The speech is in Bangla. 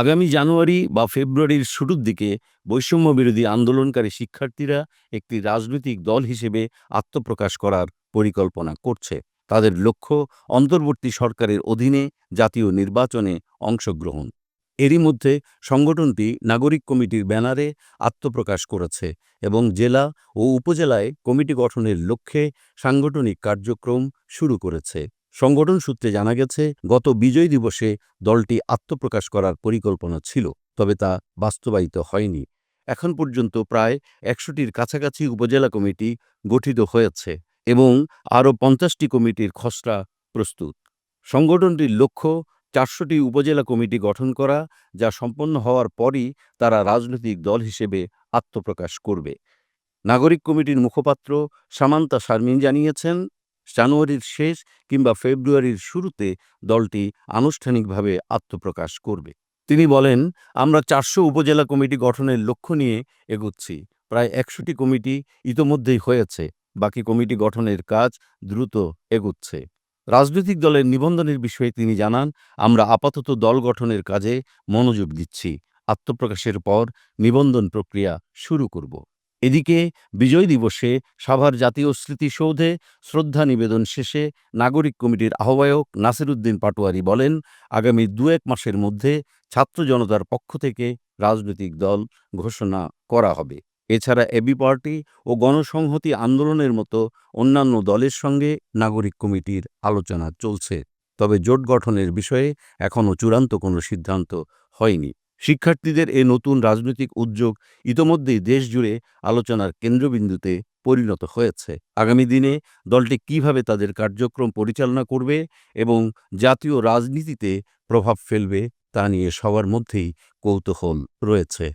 আগামী জানুয়ারি বা ফেব্রুয়ারির শুরুর দিকে বৈষম্য বিরোধী আন্দোলনকারী শিক্ষার্থীরা একটি রাজনৈতিক দল হিসেবে আত্মপ্রকাশ করার পরিকল্পনা করছে। তাদের লক্ষ্য অন্তর্বর্তী সরকারের অধীনে জাতীয় নির্বাচনে অংশগ্রহণ। এরই মধ্যে সংগঠনটি নাগরিক কমিটির ব্যানারে আত্মপ্রকাশ করেছে এবং জেলা ও উপজেলায় কমিটি গঠনের লক্ষ্যে সাংগঠনিক কার্যক্রম শুরু করেছে। সংগঠন সূত্রে জানা গেছে, গত বিজয় দিবসে দলটি আত্মপ্রকাশ করার পরিকল্পনা ছিল, তবে তা বাস্তবায়িত হয়নি। এখন পর্যন্ত প্রায় ১০০টির কাছাকাছি উপজেলা কমিটি গঠিত হয়েছে এবং আরও ৫০টি কমিটির খসড়া প্রস্তুত। সংগঠনটির লক্ষ্য ৪০০টি উপজেলা কমিটি গঠন করা, যা সম্পন্ন হওয়ার পরই তারা রাজনৈতিক দল হিসেবে আত্মপ্রকাশ করবে। নাগরিক কমিটির মুখপাত্র সামান্তা শারমিন জানিয়েছেন, জানুয়ারির শেষ কিংবা ফেব্রুয়ারির শুরুতে দলটি আনুষ্ঠানিকভাবে আত্মপ্রকাশ করবে। তিনি বলেন, আমরা ৪০০ উপজেলা কমিটি গঠনের লক্ষ্য নিয়ে এগোচ্ছি। প্রায় ১০০টি কমিটি ইতোমধ্যেই হয়েছে, বাকি কমিটি গঠনের কাজ দ্রুত এগুচ্ছে। রাজনৈতিক দলের নিবন্ধনের বিষয়ে তিনি জানান, আমরা আপাতত দল গঠনের কাজে মনোযোগ দিচ্ছি। আত্মপ্রকাশের পর নিবন্ধন প্রক্রিয়া শুরু করব। এদিকে বিজয় দিবসে সাভার জাতীয় স্মৃতিসৌধে শ্রদ্ধা নিবেদন শেষে নাগরিক কমিটির আহ্বায়ক নাসির উদ্দিন পাটোয়ারী বলেন, আগামী ২-১ মাসের মধ্যে ছাত্র জনতার পক্ষ থেকে রাজনৈতিক দল ঘোষণা করা হবে। এছাড়া এবি পার্টি ও গণসংহতি আন্দোলনের মতো অন্যান্য দলের সঙ্গে নাগরিক কমিটির আলোচনা চলছে, তবে জোট গঠনের বিষয়ে এখনও চূড়ান্ত কোনো সিদ্ধান্ত হয়নি। শিক্ষার্থীদের এ নতুন রাজনৈতিক উদ্যোগ ইতোমধ্যেই দেশজুড়ে আলোচনার কেন্দ্রবিন্দুতে পরিণত হয়েছে। আগামী দিনে দলটি কিভাবে তাদের কার্যক্রম পরিচালনা করবে এবং জাতীয় রাজনীতিতে প্রভাব ফেলবে, তা নিয়ে সবার মধ্যেই কৌতূহল রয়েছে।